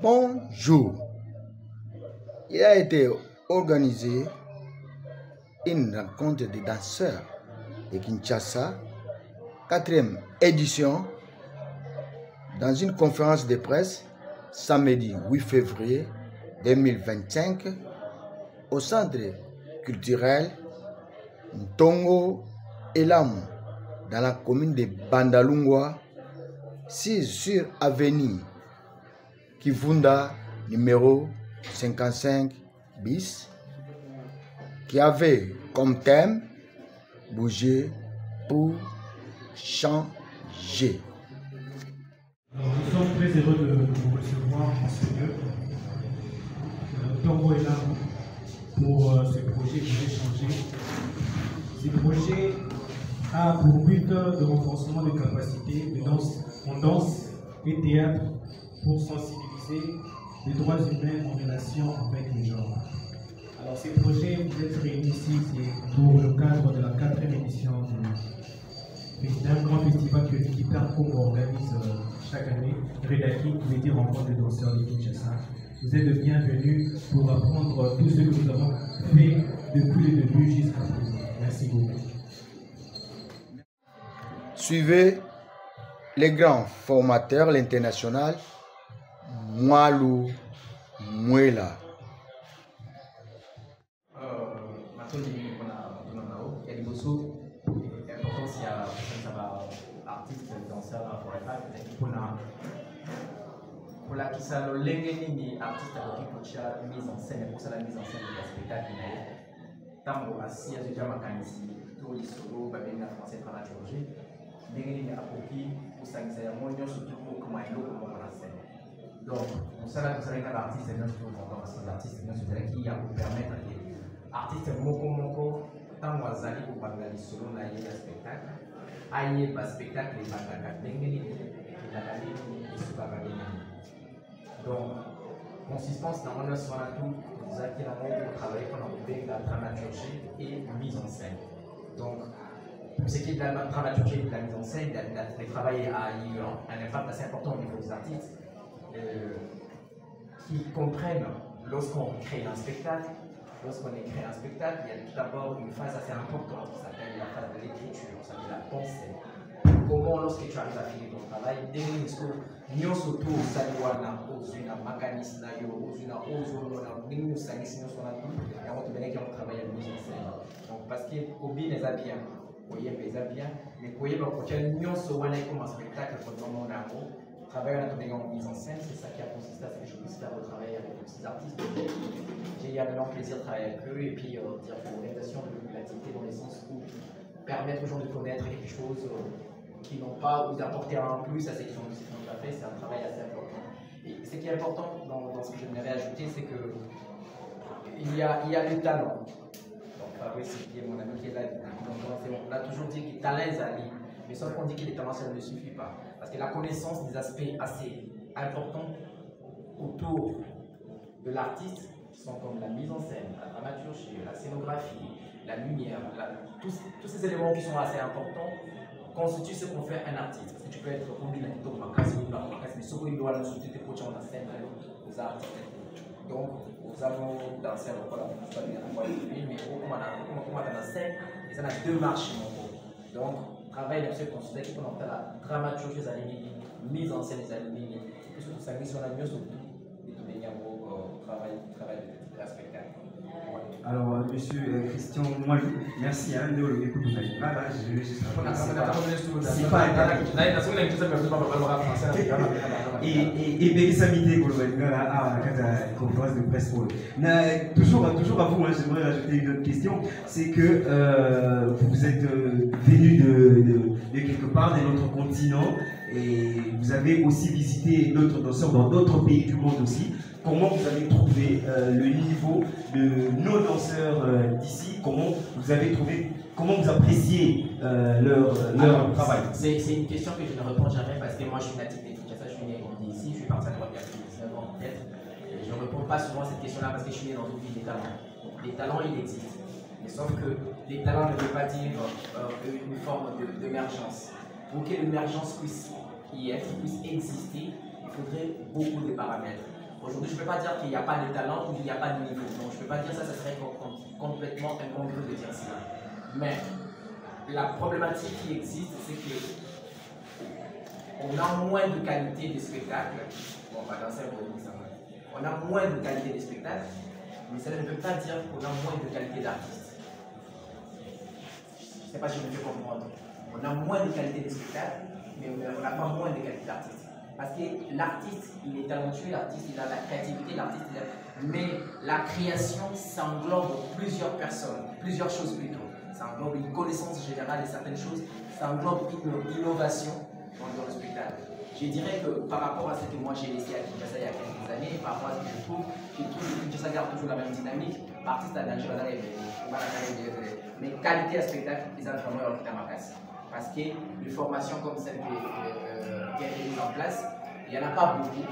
Bonjour. Il a été organisé une rencontre des danseurs de Kinshasa, 4e édition, dans une conférence de presse samedi 8 février 2025 au centre culturel Ntongo Elam dans la commune de Bandalungwa, 6 sur avenue Kivunda numéro 55 bis, qui avait comme thème bouger pour changer. Nous sommes très heureux de vous recevoir en ce lieu, Ntongo Elam, pour ce projet qui va changer. Ce projet a pour but de renforcement des capacités de danse en danse et théâtre pour sensibiliser les droits humains en relation avec les genres. Alors ces projets, vous êtes réunis ici, c'est pour le cadre de la 4e édition d'un grand festival que l'équipe Congo organise chaque année, Redaki, qui veut dire rencontre de danseurs de Kinshasa. Vous êtes le bienvenu pour apprendre tout ce que nous avons fait depuis le début jusqu'à présent. Merci beaucoup. Suivez les grands formateurs, l'international Mwalou Mwela. Pour la qui ça le lengeni artiste qui pocha mise en scène pour ça la mise en scène du spectacle tango asi ya déjà makanisi to lisolo babena français dramaturgie lengeni apoki usangisa ya monyo surtout pour comment il le comment la scène. Donc on sala que ça les artistes bien sûr dans ces artistes bien sûr qui a pour permettre que artiste moko tango azali ko banga lisolo na ye spectacle aye ba spectacle banga lengeni la kali isubaka lengeni. Donc, consistance dans le soin à tout, nous avons travaillé pendant la dramaturgie et mise en scène. Donc, pour ce qui est de la dramaturgie et de la mise en scène, le travail a eu un impact assez important au niveau des artistes qui comprennent lorsqu'on crée un spectacle. Lorsqu'on écrit un spectacle, il y a tout d'abord une phase assez importante qui s'appelle la phase de l'écriture, ça s'appelle la pensée. Comment, lorsque tu arrives à finir ton travail, nous surtout saluana ozuna makanis na yo ozuna ozono na bingu sangisi nous sona tout et on te beneki on travaille à mise en scène. Donc parce que obi les a bien, oye les a bien, mais koye ba ko tia nyonso wana comme un spectacle pour le monde amour. Travailler en mise en scène, c'est ça qui a consisté à ce que je puisse faire le travail avec ces artistes. J'ai eu un énorme plaisir de travailler avec eux et puis dire pour l'orientation de l'activité dans le sens où permettre aux gens de connaître quelque chose qui n'ont pas ou d'apporter un plus à ce qu'ils ont fait, c'est un travail assez important. Et ce qui est important dans ce que j'aimerais ajouter, c'est que il y a le talent. Donc Fabrice, qui est mon ami qui est là, on a toujours dit que le talent est ali, mais sauf qu'on dit que les talents ça ne suffit pas. Parce que la connaissance des aspects assez importants autour de l'artiste, qui sont comme la mise en scène, la dramaturgie, la scénographie, la lumière, tous ces éléments qui sont assez importants constitue ce qu'on fait un artiste. Parce que tu peux être combiné avec ton macasse, mais ce qu'on doit nous soutenir pour en scène aux artistes. Donc, nous allons danser le rôle, mais comment on a la scène, et ça a deux marches. Donc, travail de ce consultant qui peut entrer la dramaturgie des animés, mise en scène des animés, et surtout ça glisse sur la mieux surtout, et tout les travail de spectacle. Alors, monsieur Christian Mwalou, merci de l'écoute de là, c'est pas et Bélissamité, conférence de presse. Toujours à vous, j'aimerais rajouter une autre question, c'est que vous êtes venu de quelque part, de notre continent, et vous avez aussi visité d'autres danseurs dans d'autres pays du monde aussi. Comment vous avez trouvé le niveau de nos danseurs d'ici? Comment vous avez trouvé, comment vous appréciez leur travail? C'est une question que je ne réponds jamais parce que moi je suis natif de Kinshasa, je suis né ici, je suis parti à droite il y a 19 ans peut-être. Je ne réponds pas souvent à cette question-là parce que je suis né dans une ville des talents. Les talents, ils existent. Mais sauf que les talents ne veulent pas dire une forme d'émergence. Pour que l'émergence puisse y être, puisse exister, il faudrait beaucoup de paramètres. Aujourd'hui, je ne peux pas dire qu'il n'y a pas de talent ou qu'il n'y a pas de niveau. Donc, je ne peux pas dire ça, ça serait complètement incongru de dire cela. Mais la problématique qui existe, c'est que on a moins de qualité de spectacle. Bon, on va danser un peu, on a moins de qualité de spectacle, mais ça ne veut pas dire qu'on a moins de qualité d'artiste. Je ne sais pas si je me fais comprendre. On a moins de qualité de spectacle, mais on n'a pas moins de qualité d'artiste. Parce que l'artiste, il est talentueux, l'artiste, il a la créativité, l'artiste, mais la création, ça englobe plusieurs personnes, plusieurs choses plutôt. Ça englobe une connaissance générale de certaines choses, ça englobe une innovation dans le spectacle. Je dirais que par rapport à ce que moi j'ai laissé à Kinshasa il y a quelques années, par rapport à ce que je trouve que Kinshasa garde toujours la même dynamique. L'artiste a danger, mais qualité à spectacle, ils ont vraiment leur à ma place. Parce que les formations comme celle qui a été mise en place, il n'y en a pas beaucoup.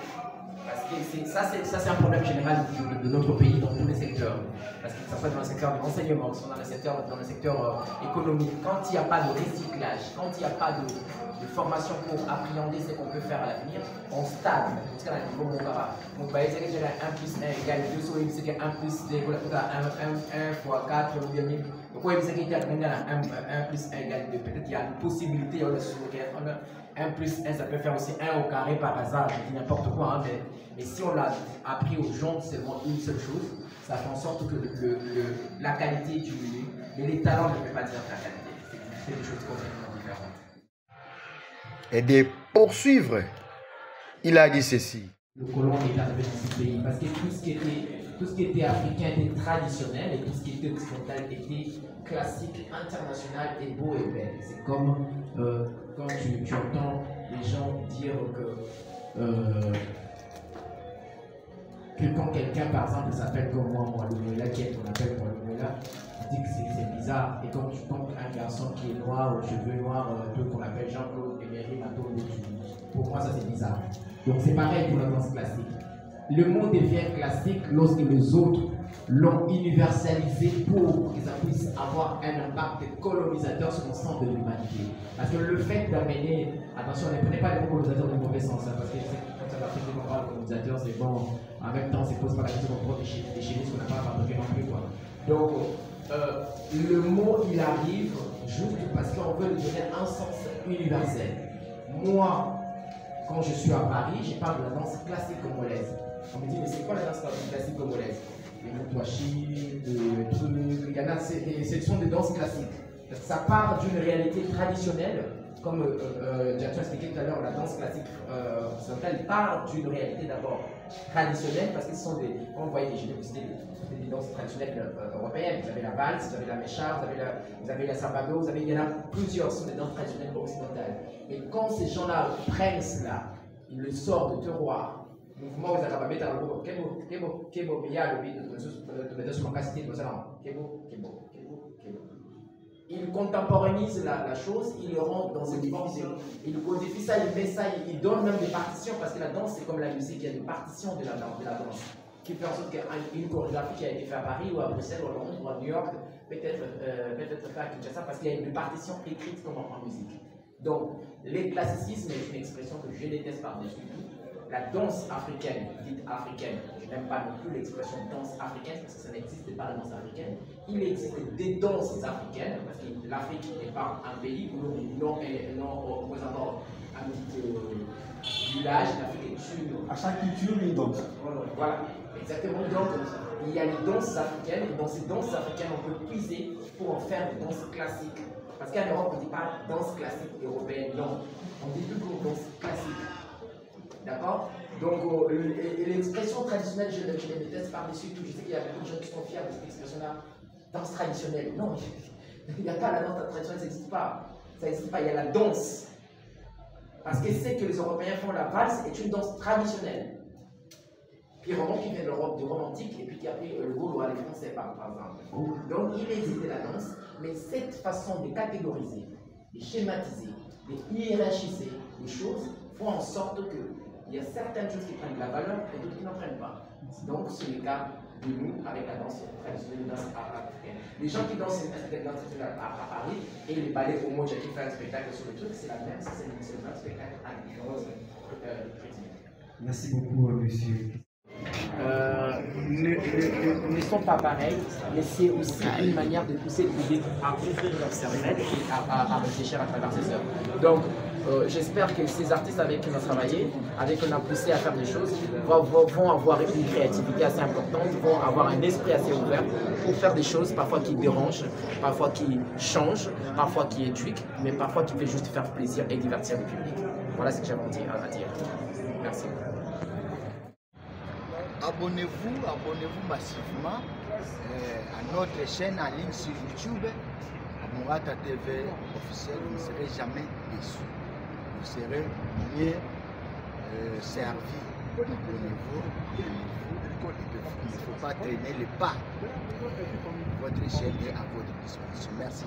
Parce que ça c'est un problème général de notre pays dans tous les secteurs. Parce que ça soit dans le secteur de l'enseignement, soit dans le secteur économique, quand il n'y a pas de recyclage, quand il n'y a pas de formation pour appréhender ce qu'on peut faire à l'avenir, on stagne. Parce qu'on a dit, bon, on va dire que j'ai 1 plus 1 égale 2, soit il que 1 plus 2, 1 fois 4, ou bien 1000. Donc, il y a 1 plus 1 égale 2. Peut-être qu'il y a une possibilité, on a 1 plus 1, ça peut faire aussi 1 au carré par hasard, je dis n'importe quoi. Hein, mais si on l'a appris aux gens seulement une seule chose, ça fait en sorte que la qualité diminue, mais les talents ne peuvent pas dire la qualité. C'est des choses complètement différentes. Et de poursuivre, il a dit ceci. Le colon est arrivé dans ce pays parce que tout ce qui était africain était traditionnel et tout ce qui était occidental était classique, international et beau et belle. C'est comme quand tu entends les gens dire que quand quelqu'un par exemple s'appelle comme moi Lumela, qui est qu'on appelle moi Lumela, tu dis que c'est bizarre. Et quand tu tombes un garçon qui est noir, aux cheveux noirs, qu'on appelle Jean-Claude Emery Mato, pour moi ça c'est bizarre. Donc c'est pareil pour la danse classique. Le mot devient classique lorsque les autres l'ont universalisé pour que ça puisse avoir un impact colonisateur sur l'ensemble de l'humanité. Parce que le fait d'amener, attention, ne prenez pas les mots colonisateurs dans le mauvais sens, hein, parce que quand ça va faire qu'on parle de colonisateur, c'est bon, en même temps, c'est pose pas la question qu'on prend des chimistes qu'on n'a pas fabriqué non plus. Quoi. Donc, le mot, il arrive juste parce qu'on veut lui donner un sens universel. Moi, quand je suis à Paris, je parle de la danse classique congolaise. On me dit, mais c'est quoi la danse classique congolaise? Les moutouachis, les trucs, il y en a, ce sont des danses classiques. Ça part d'une réalité traditionnelle, comme Jackson expliqué tout à l'heure, la danse classique occidentale part d'une réalité d'abord traditionnelle, parce que ce sont des, quand vous voyez des danses traditionnelles européennes, vous avez la valse, vous avez la mécha, vous avez la sambado, il y en a plusieurs, ce sont des danses traditionnelles occidentales. Et quand ces gens-là prennent cela, ils le sortent de terroir, mouvement vous avez mettre dans le groupe kebo biya le bide de sur ma cité de kebo. Il contemporanise la chose, il le rend dans une forme, il codifie ça, il met ça, il donne même des partitions parce que la danse c'est comme la musique, il y a des partitions de la danse qui fait en sorte qu'une chorégraphie qui a été faite à Paris ou à Bruxelles ou à Londres ou à New York peut-être faite à Kinshasa parce qu'il y a des partitions écrites comme en musique. Donc, le classicisme est une expression que je déteste par-dessus tout. La danse africaine, dite africaine, je n'aime pas non plus l'expression danse africaine parce que ça n'existe pas la danse africaine. Il existe des danses africaines parce que l'Afrique n'est pas un pays où non représentant un petit village, l'Afrique est une. À chaque culture, une danse. Voilà, exactement. Donc, il y a les danses africaines et dans ces danses africaines, on peut puiser pour en faire des danses classiques. Parce qu'en Europe, on ne dit pas danse classique européenne, non. On dit toujours danse classique. D'accord? Donc, l'expression traditionnelle, je les déteste par-dessus tout. Je sais qu'il y a beaucoup de gens qui sont fiers de cette expression-là. Danse traditionnelle. Non, il n'y a pas la danse traditionnelle, ça n'existe pas. Ça n'existe pas, il y a la danse. Parce que c'est que les Européens font la valse est une danse traditionnelle. Puis Roman qui vient de l'Europe, de romantique, et puis qui a pris le Gaulois, les Français par exemple. Donc, il existe la danse, mais cette façon de catégoriser, de schématiser, de hiérarchiser les choses, font en sorte que il y a certaines choses qui prennent de la valeur et d'autres qui n'en prennent pas. Donc, c'est le cas de nous avec la danse traditionnelle, la danse africaine. Les gens qui dansent cette danse traditionnelle à Paris et les ballets au Moja qui font un spectacle sur le truc, c'est la même, c'est le même spectacle à différence. Merci beaucoup, monsieur. ne sont pas pareils, mais c'est aussi une manière de pousser le public à ouvrir leur cervelle et à réfléchir à travers ses œuvres. Donc, j'espère que ces artistes avec qui on a travaillé, avec qui on a poussé à faire des choses, vont avoir une créativité assez importante, vont avoir un esprit assez ouvert pour faire des choses parfois qui dérangent, parfois qui changent, parfois qui éduquent, mais parfois qui fait juste faire plaisir et divertir le public. Voilà ce que j'avais à dire. Merci. Abonnez-vous massivement à notre chaîne en ligne sur YouTube, Amourata TV officiel. Vous ne serez jamais déçus. Vous serez mieux servi. Abonnez-vous. Il ne faut pas traîner les pas. Votre chaîne est à votre disposition. Merci.